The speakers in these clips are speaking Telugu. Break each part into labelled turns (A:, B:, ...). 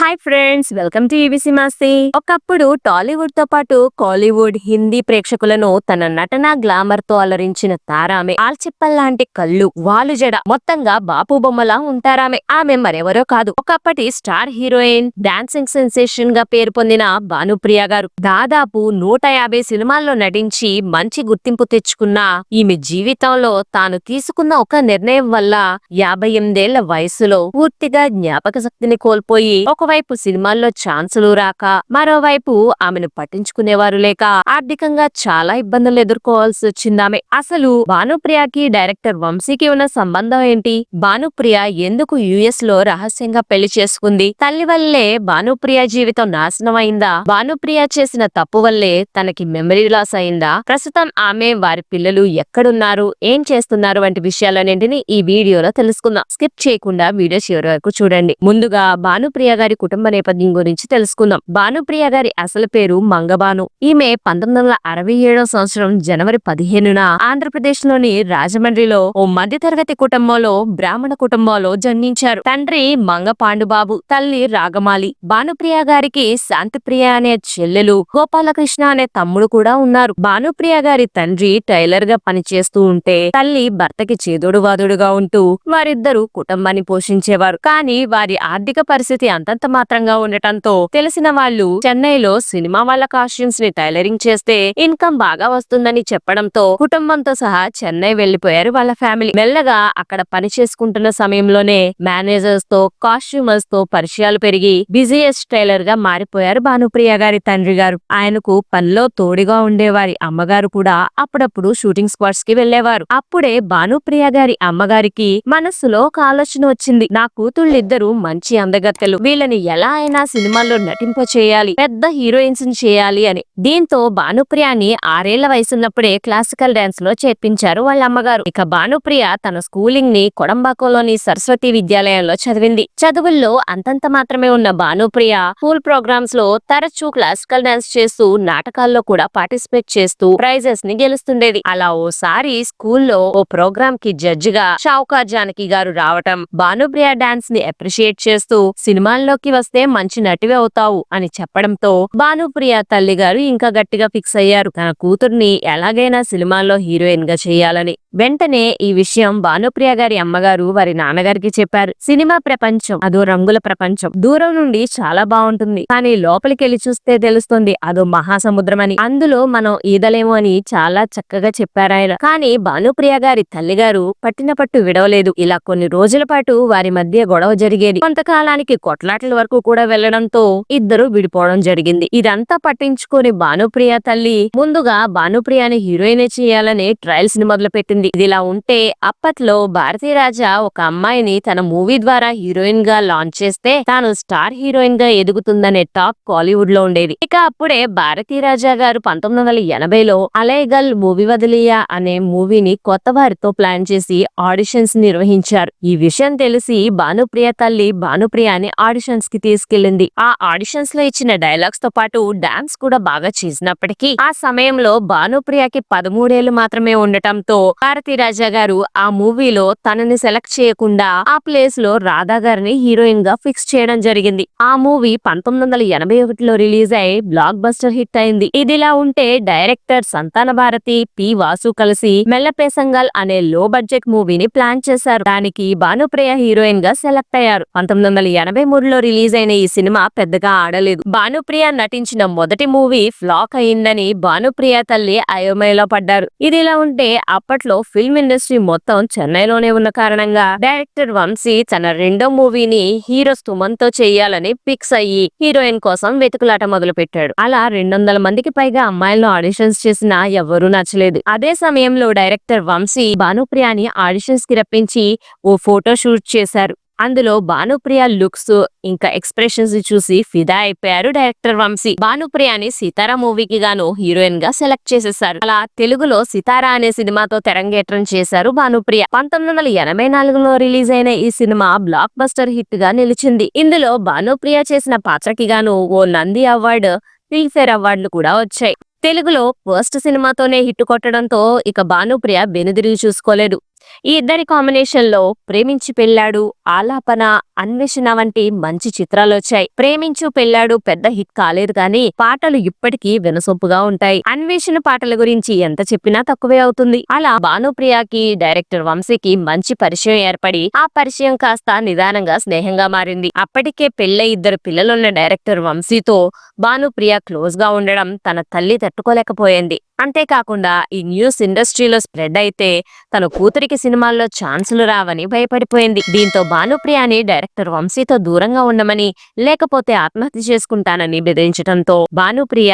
A: Hi friends, welcome to EBC మాసి. ఒకప్పుడు టాలీవుడ్ తో పాటు కాలీవుడ్, హిందీ ప్రేక్షకులను తన నటన గ్లామర్ తో అలరించిన తారామె. ఆల్చిప్పల్లాంటి కళ్ళు, వాలు జడ, మొత్తంగా బాపు బొమ్మలా ఉంటారామె. ఆమె మరెవరో కాదు, ఒకప్పటి స్టార్ హీరోయిన్, డాన్సింగ్ సెన్సేషన్ గా పేరు పొందిన భానుప్రియ గారు. దాదాపు 150 సినిమాల్లో నటించి మంచి గుర్తింపు తెచ్చుకున్న ఈమె జీవితంలో తాను తీసుకున్న ఒక నిర్ణయం వల్ల 58 ఏళ్ల వయసులో పూర్తిగా జ్ఞాపక శక్తిని కోల్పోయి ఒకవైపు సినిమాల్లో ఛాన్సులు రాక, మరోవైపు ఆమెను పట్టించుకునేవారు లేక ఆర్థికంగా చాలా ఇబ్బందులు ఎదుర్కోవాల్సి వచ్చిందామె. అసలు భానుప్రియకి డైరెక్టర్ వంశీకి ఉన్న సంబంధం ఏంటి? భానుప్రియ ఎందుకు యుఎస్ లో రహస్యంగా పెళ్లి చేసుకుంది? తల్లి వల్లే భానుప్రియ జీవితం నాశనం అయిందా? భానుప్రియ చేసిన తప్పు వల్లే తనకి మెమరీ లాస్ అయిందా? ప్రస్తుతం ఆమె, వారి పిల్లలు ఎక్కడున్నారు, ఏం చేస్తున్నారు వంటి విషయాలన్నింటినీ ఈ వీడియోలో తెలుసుకుందాం. స్కిప్ చేయకుండా వీడియో చివరి వరకు చూడండి. ముందుగా భానుప్రియ గారి కుటుంబ నేపథ్యం గురించి తెలుసుకుందాం. భానుప్రియ గారి అసలు పేరు మంగబాను. ఈమె 1967వ సంవత్సరం జనవరి 15న ఆంధ్రప్రదేశ్ లోని రాజమండ్రిలో ఓ మధ్యతరగతి కుటుంబంలో, బ్రాహ్మణ కుటుంబంలో జన్మించారు. తండ్రి మంగ పాండుబాబు, తల్లి రాగమాలి. భానుప్రియ గారికి శాంతిప్రియ అనే చెల్లెలు, గోపాలకృష్ణ అనే తమ్ముడు కూడా ఉన్నారు. భానుప్రియ గారి తండ్రి టైలర్ గా పనిచేస్తూ ఉంటే, తల్లి భర్తకి చేదోడు వాదుడుగా ఉంటూ వారిద్దరూ కుటుంబాన్ని పోషించేవారు. కానీ వారి ఆర్థిక పరిస్థితి అంతంత మాత్రంగా ఉండటంతో తెలిసిన వాళ్ళు చెన్నైలో సినిమా వాళ్ళ కాస్ట్యూమ్స్ ని టైలరింగ్ చేస్తే ఇన్కమ్ బాగా వస్తుందని చెప్పడంతో కుటుంబంతో సహా చెన్నై వెళ్లిపోయారు వాళ్ళ ఫ్యామిలీ. మెల్లగా అక్కడ పని చేసుకుంటున్న సమయంలోనే మేనేజర్స్ తో, కాస్ట్యూమర్స్ తో పరిచయాలు పెరిగి బిజియెస్ట్ టైలర్ గా మారిపోయారు భానుప్రియ గారి తండ్రి గారు. ఆయనకు పనిలో తోడుగా ఉండేవారి అమ్మగారు కూడా అప్పుడప్పుడు షూటింగ్ స్పాట్స్ కి వెళ్లేవారు. అప్పుడే భానుప్రియ గారి అమ్మగారికి మనస్సులో ఒక ఆలోచన వచ్చింది. నా కూతుళ్ళిద్దరూ మంచి అందగత్తెలు, వీళ్ళని ఎలా అయినా సినిమాల్లో నటింప చేయాలి, పెద్ద హీరోయిన్స్ చేయాలి అని. దీంతో భానుప్రియని 6 ఏళ్ల వయసున్నప్పుడే క్లాసికల్ డాన్స్ లో చేర్పించారు వాళ్ళ అమ్మగారు. ఇక భానుప్రియ తన స్కూలింగ్ ని కొడంబాకంలోని సరస్వతి విద్యాలయంలో చదివింది. చదువుల్లో అంతంత మాత్రమే ఉన్న భానుప్రియ స్కూల్ ప్రోగ్రామ్స్ లో తరచూ క్లాసికల్ డాన్స్ చేస్తూ, నాటకాల్లో కూడా పార్టిసిపేట్ చేస్తూ ప్రైజెస్ ని గెలుస్తుండేది. అలా ఓసారి స్కూల్లో ఓ ప్రోగ్రామ్ కి జడ్జి గా షావుకార్ జానకి గారు రావటం, భానుప్రియ డాన్స్ ని అప్రిషియేట్ చేస్తూ సినిమాల్లోకి వస్తే మంచి నటివే అవుతావు అని చెప్పడంతో భానుప్రియ తల్లి గారు ఇంకా గట్టిగా ఫిక్స్ అయ్యారు, తన కూతుర్ని ఎలాగైనా సినిమాల్లో హీరోయిన్ గా చేయాలని. వెంటనే ఈ విషయం భానుప్రియ గారి అమ్మగారు వారి నాన్నగారికి చెప్పారు. సినిమా ప్రపంచం అదో రంగుల ప్రపంచం. దూరం నుండి చాలా బాగుంటుంది, కానీ లోపలికెళ్లి చూస్తే తెలుస్తుంది అదో మహాసముద్రం అని. అందులో మనం ఈదలేము అని చాలా చక్కగా చెప్పారాయన. కానీ భానుప్రియ గారి తల్లిగారు పట్టిన పట్టు విడవలేదు. ఇలా కొన్ని రోజుల పాటు వారి మధ్య గొడవ జరిగేది. కొంతకాలానికి కొట్లాటల వరకు కూడా వెళ్లడంతో ఇద్దరు విడిపోవడం జరిగింది. ఇదంతా పట్టించుకొని భానుప్రియ తల్లి ముందుగా భానుప్రియని హీరోయిన్ చేయాలని ట్రయల్స్ ని మొదలు పెట్టింది. ఇదిలా ఉంటే అప్పట్లో భారతీరాజా ఒక అమ్మాయిని తన మూవీ ద్వారా హీరోయిన్ గా లాంచ్ చేస్తే తాను స్టార్ హీరోయిన్ గా ఎదుగుతుందనే టాక్ కాలీవుడ్ లో ఉండేది. ఇక అప్పుడే భారతీరాజా గారు 1980లో అలైగల్ మూవీ వదిలియా అనే మూవీని కొత్త వారితో ప్లాన్ చేసి ఆడిషన్స్ నిర్వహించారు. ఈ విషయం తెలిసి భానుప్రియ తల్లి భానుప్రియని ఆడిషన్స్ కి తీసుకెళ్లింది. ఆ ఆడిషన్స్ లో ఇచ్చిన డైలాగ్స్ తో పాటు డాన్స్ కూడా బాగా చేసినప్పటికీ ఆ సమయంలో భానుప్రియకి 13 ఏళ్లు మాత్రమే ఉండటంతో భారతీరాజా గారు ఆ మూవీలో తనని సెలెక్ట్ చేయకుండా ఆ ప్లేస్ లో రాధా గారిని హీరోయిన్ గా ఫిక్స్ చేయడం జరిగింది. ఆ మూవీ 1981లో రిలీజ్ అయి బ్లాక్ బస్టర్ హిట్ అయింది. ఇదిలా ఉంటే డైరెక్టర్ సంతాన భారతి, పి వాసు కలిసి మెల్లపేసంగల్ అనే లో బడ్జెట్ మూవీని ప్లాన్ చేశారు. దానికి భానుప్రియ హీరోయిన్ గా సెలెక్ట్ అయ్యారు. 1983లో రిలీజ్ అయిన ఈ సినిమా పెద్దగా ఆడలేదు. భానుప్రియ నటించిన మొదటి మూవీ ఫ్లాప్ అయిందని భానుప్రియ తల్లి అయోమయలో పడ్డారు. ఇదిలా ఉంటే అప్పట్లో ఫిల్మ్ ఇండస్ట్రీ మొత్తం చెన్నైలోనే ఉన్న కారణంగా డైరెక్టర్ వంశీ తన రెండో మూవీని హీరో సుమన్ తో చేయాలని ఫిక్స్ అయ్యి హీరోయిన్ కోసం వెతుకులాట మొదలు పెట్టాడు. అలా 200 మందికి పైగా అమ్మాయిలను ఆడిషన్స్ చేసినా ఎవ్వరూ నచ్చలేదు. అదే సమయంలో డైరెక్టర్ వంశీ భానుప్రియని ఆడిషన్స్ కి రప్పించి ఓ ఫోటో షూట్ చేశారు. అందులో భానుప్రియ లుక్స్ ఇంకా ఎక్స్ప్రెషన్స్ చూసి ఫిదా అయిపోయారు డైరెక్టర్ వంశీ. భానుప్రియని సితారా మూవీకి గాను హీరోయిన్ గా సెలెక్ట్ చేసేశారు. అలా తెలుగులో సితారా అనే సినిమాతో తెరంగేట్రం చేశారు భానుప్రియ. 1984లో రిలీజ్ అయిన ఈ సినిమా బ్లాక్ బస్టర్ హిట్ గా నిలిచింది. ఇందులో భానుప్రియ చేసిన పాత్రకి గాను ఓ నంది అవార్డు, ఫిల్మ్ఫేర్ అవార్డులు కూడా వచ్చాయి. తెలుగులో ఫస్ట్ సినిమాతోనే హిట్ కొట్టడంతో ఇక భానుప్రియ వెనుదిరిగి చూసుకోలేదు. ఈ ఇద్దరి కాంబినేషన్ లో ప్రేమించి పెళ్ళాడు, ఆలాపన, అన్వేషణ వంటి మంచి చిత్రాలొచ్చాయి. ప్రేమించు పెళ్ళాడు పెద్ద హిట్ కాలేదు కానీ పాటలు ఇప్పటికీ వినసొంపుగా ఉంటాయి. అన్వేషణ పాటల గురించి ఎంత చెప్పినా తక్కువే అవుతుంది. అలా భానుప్రియకి డైరెక్టర్ వంశీకి మంచి పరిచయం ఏర్పడి ఆ పరిచయం కాస్త నిదానంగా స్నేహంగా మారింది. అప్పటికే పెళ్ళై ఇద్దరు పిల్లలున్న డైరెక్టర్ వంశీతో భానుప్రియ క్లోజ్ గా ఉండడం తన తల్లి తట్టుకోలేకపోయింది. అంతేకాకుండా ఈ న్యూస్ ఇండస్ట్రీలో స్ప్రెడ్ అయితే తన కూతురికి సినిమాల్లో ఛాన్సులు రావని భయపడిపోయింది. దీంతో భానుప్రియని డైరెక్టర్ వంశీతో దూరంగా ఉండమని, లేకపోతే ఆత్మహత్య చేసుకుంటానని బెదిరించడంతో భానుప్రియ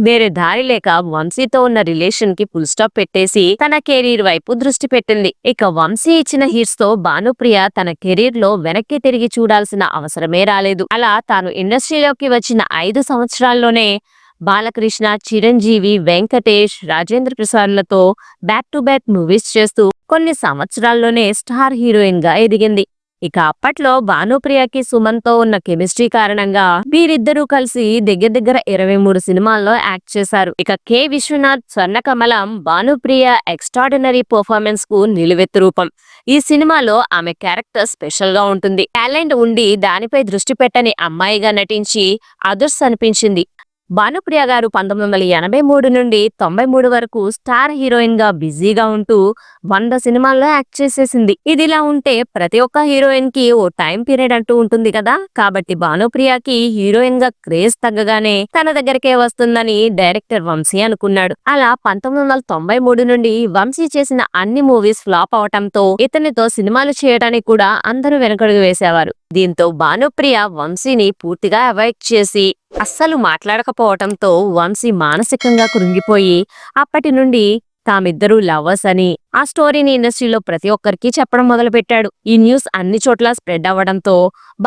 A: వేరే దారి లేక వంశీతో ఉన్న రిలేషన్ కి ఫుల్ స్టాప్ పెట్టేసి తన కెరీర్ వైపు దృష్టి పెట్టింది. ఇక వంశీ ఇచ్చిన హిట్స్ తో భానుప్రియ తన కెరీర్ లో వెనక్కి తిరిగి చూడాల్సిన అవసరమే రాలేదు. అలా తాను ఇండస్ట్రీలోకి వచ్చిన 5 సంవత్సరాల్లోనే బాలకృష్ణ, చిరంజీవి, వెంకటేష్, రాజేంద్ర ప్రసాద్లతో బ్యాక్ టు బ్యాక్ మూవీస్ చేస్తూ కొన్ని సంవత్సరాల్లోనే స్టార్ హీరోయిన్ గా ఎదిగింది. ఇక అప్పట్లో భానుప్రియకి సుమన్ తో ఉన్న కెమిస్ట్రీ కారణంగా వీరిద్దరూ కలిసి దగ్గర దగ్గర 23 సినిమాల్లో యాక్ట్ చేశారు. ఇక కె విశ్వనాథ్, స్వర్ణకమలం భానుప్రియ ఎక్స్ట్రాడినరీ పర్ఫార్మెన్స్ కు నిలువెత్తు రూపం. ఈ సినిమాలో ఆమె క్యారెక్టర్ స్పెషల్ గా ఉంటుంది. టాలెంట్ ఉండి దానిపై దృష్టి పెట్టని అమ్మాయిగా నటించి అదుర్స్ అనిపించింది. భానుప్రియ గారు 1983 నుండి 93 వరకు స్టార్ హీరోయిన్ గా బిజీగా ఉంటూ 100 సినిమాల్లో యాక్ట్ చేసేసింది. ఇదిలా ఉంటే ప్రతి ఒక్క హీరోయిన్ కి ఓ టైం పీరియడ్ అంటూ ఉంటుంది కదా. కాబట్టి భానుప్రియకి హీరోయిన్ గా క్రేజ్ తగ్గగానే తన దగ్గరకే వస్తుందని డైరెక్టర్ వంశీ అనుకున్నాడు. అలా 1993 నుండి వంశీ చేసిన అన్ని మూవీస్ ఫ్లాప్ అవటంతో ఇతనితో సినిమాలు చేయడానికి కూడా అందరూ వెనకడుగు వేసేవారు. దీంతో భానుప్రియ వంశీని పూర్తిగా అవాయిడ్ చేసి అస్సలు మాట్లాడకపోవటంతో వంశీ మానసికంగా కృంగిపోయి అప్పటి నుండి తామిద్దరూ లవర్స్ అని ఆ స్టోరీని ఇండస్ట్రీలో ప్రతి ఒక్కరికి చెప్పడం మొదలుపెట్టాడు. ఈ న్యూస్ అన్ని చోట్ల స్ప్రెడ్ అవ్వడంతో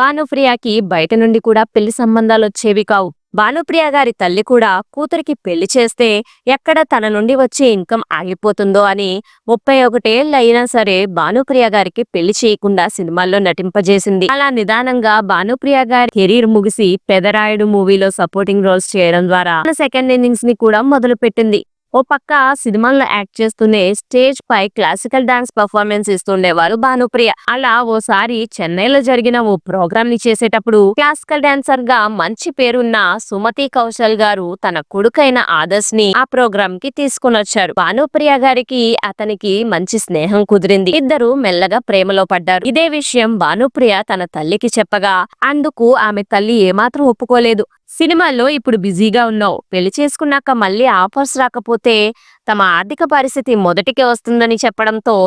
A: భానుప్రియకి బయట నుండి కూడా పెళ్లి సంబంధాలు వచ్చేవి కావు. భానుప్రియ గారి తల్లి కూడా కూతురికి పెళ్లి చేస్తే ఎక్కడ తన నుండి వచ్చే ఇన్కమ్ ఆగిపోతుందో అని 31 ఏళ్ళు అయినా సరే భానుప్రియ గారికి పెళ్లి చేయకుండా సినిమాల్లో నటింపజేసింది. అలా నిదానంగా భానుప్రియ గారి కెరీర్ ముగిసి పెదరాయుడు మూవీలో సపోర్టింగ్ రోల్స్ చేయడం ద్వారా తన సెకండ్ ఇన్నింగ్స్ ని కూడా మొదలు పెట్టింది. ఓ పక్క సినిమాల్లో యాక్ట్ చేస్తూనే స్టేజ్ పై క్లాసికల్ డాన్స్ పర్ఫార్మెన్స్ ఇస్తుండేవారు భానుప్రియ. అలా ఓసారి చెన్నైలో జరిగిన ఓ ప్రోగ్రామ్ ని చేసేటప్పుడు క్లాసికల్ డాన్సర్ గా మంచి పేరున్న సుమతి కౌశల్ గారు తన కొడుకైన ఆదర్శ్ ని ఆ ప్రోగ్రామ్ కి తీసుకుని వచ్చారు. భానుప్రియ గారికి అతనికి మంచి స్నేహం కుదిరింది. ఇద్దరు మెల్లగా ప్రేమలో పడ్డారు. ఇదే విషయం భానుప్రియ తన తల్లికి చెప్పగా అందుకు ఆమె తల్లి ఏమాత్రం ఒప్పుకోలేదు. సినిమాల్లో ఇప్పుడు బిజీగా ఉన్నావు, పెళ్లి చేసుకున్నాక మళ్ళీ ఆఫర్స్ రాకపోతే తమ ఆర్థిక పరిస్థితి మొదటికే వస్తుందని చెప్పడంతో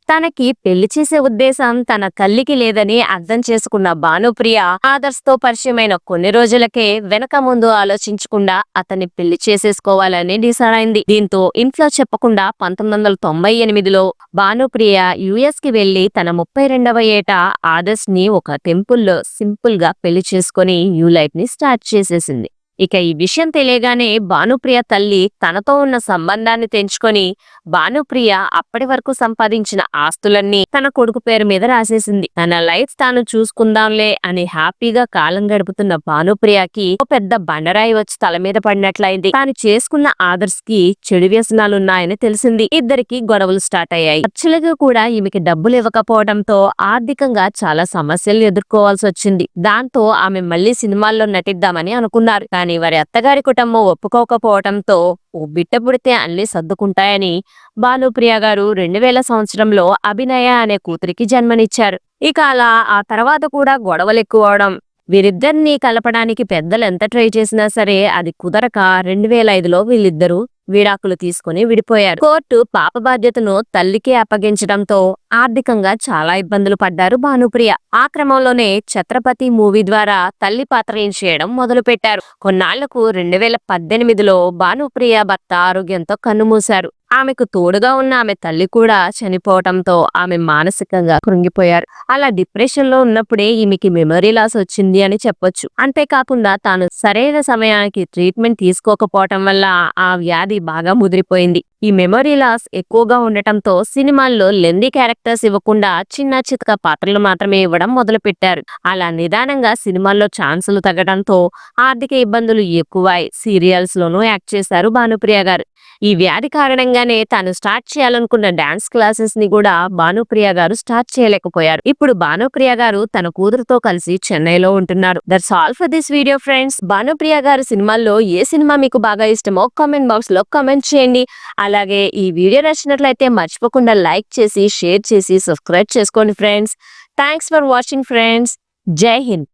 A: తనకి పెళ్లి చేసే ఉద్దేశం తన తల్లికి లేదని అర్థం చేసుకున్న భానుప్రియ ఆదర్శ్ తో పరిచయమైన కొన్ని రోజులకే వెనక ముందు ఆలోచించకుండా అతన్ని పెళ్లి చేసేసుకోవాలని డిసైడ్ అయింది. దీంతో ఇంట్లో చెప్పకుండా 1998లో భానుప్రియ యుఎస్ కి వెళ్లి తన 32వ ఏట ఆదర్శ్ ని ఒక టెంపుల్లో సింపుల్ గా పెళ్లి చేసుకుని న్యూ లైఫ్ ని స్టార్ట్ చేసేసింది. ఇక ఈ విషయం తెలియగానే భానుప్రియ తల్లి తనతో ఉన్న సంబంధాన్ని తెంచుకొని భానుప్రియ అప్పటి వరకు సంపాదించిన ఆస్తులన్నీ తన కొడుకు పేరు మీద రాసేసింది. తన లైఫ్ తాను చూసుకుందాంలే అని హ్యాపీగా కాలం గడుపుతున్న భానుప్రియకి ఓ పెద్ద బండరాయి వచ్చి తల మీద పడినట్లయింది. తాను చేసుకున్న ఆదర్శ్ కి చెడు వ్యసనాలున్నాయని తెలిసింది. ఇద్దరికి గొడవలు స్టార్ట్ అయ్యాయి. ఖర్చులకు కూడా ఈమెకి డబ్బులు ఇవ్వకపోవడంతో ఆర్థికంగా చాలా సమస్యలు ఎదుర్కోవాల్సి వచ్చింది. దాంతో ఆమె మళ్లీ సినిమాల్లో నటిద్దామని అనుకున్నారు. కానీ వారి అత్తగారి కుటుంబం ఒప్పుకోకపోవడంతో ఓ బిడ్డ పుడితే అన్ని సర్దుకుంటాయని భానుప్రియ గారు 2000 సంవత్సరంలో అభినయ అనే కూతురికి జన్మనిచ్చారు. ఇక అలా ఆ తర్వాత కూడా గొడవలు ఎక్కువవడం, వీరిద్దరిని కలపడానికి పెద్దలు ఎంత ట్రై చేసినా సరే అది కుదరక 2005లో వీళ్ళిద్దరూ విడాకులు తీసుకుని విడిపోయారు. కోర్టు పాప బాధ్యతను తల్లికి అప్పగించడంతో ఆర్థికంగా చాలా ఇబ్బందులు పడ్డారు భానుప్రియ. ఆ క్రమంలోనే ఛత్రపతి మూవీ ద్వారా తల్లి పాత్ర చేయడం మొదలు పెట్టారు. కొన్నాళ్లకు 2018లో భానుప్రియ భర్త ఆరోగ్యంతో కన్నుమూశారు. ఆమెకు తోడుగా ఉన్న ఆమె తల్లి కూడా చనిపోవటంతో ఆమె మానసికంగా కృంగిపోయారు. అలా డిప్రెషన్ లో ఉన్నప్పుడే ఈమెకి మెమరీ లాస్ వచ్చింది అని చెప్పొచ్చు. అంతేకాకుండా తాను సరైన సమయానికి ట్రీట్మెంట్ తీసుకోకపోవటం వల్ల ఆ వ్యాధి బాగా ముదిరిపోయింది. ఈ మెమరీ లాస్ ఎక్కువగా ఉండటంతో సినిమాల్లో లెందీ క్యారెక్టర్స్ ఇవ్వకుండా చిన్న చితక పాత్రలు మాత్రమే ఇవ్వడం మొదలు పెట్టారు. అలా నిదానంగా సినిమాల్లో ఛాన్సులు తగ్గడంతో ఆర్థిక ఇబ్బందులు ఎక్కువై సీరియల్స్ లోనూ యాక్ట్ చేశారు భానుప్రియ గారు. ఈ వ్యాధి కారణంగానే తాను స్టార్ట్ చేయాలనుకున్న డాన్స్ క్లాసెస్ ని కూడా భానుప్రియ గారు స్టార్ట్ చేయలేకపోయారు. ఇప్పుడు భానుప్రియ గారు తన కూతురుతో కలిసి చెన్నైలో ఉంటున్నారు. That's all for this video friends. Bhanupriya గారి సినిమాల్లో ఏ సినిమా మీకు బాగా ఇష్టమో కామెంట్ బాక్స్ లో కామెంట్ చేయండి. అలాగే ఈ వీడియో నచ్చినట్లయితే మర్చిపోకుండా లైక్ చేసి, షేర్ చేసి, సబ్స్క్రైబ్ చేసుకోండి friends. Thanks for watching friends. జై హింద్.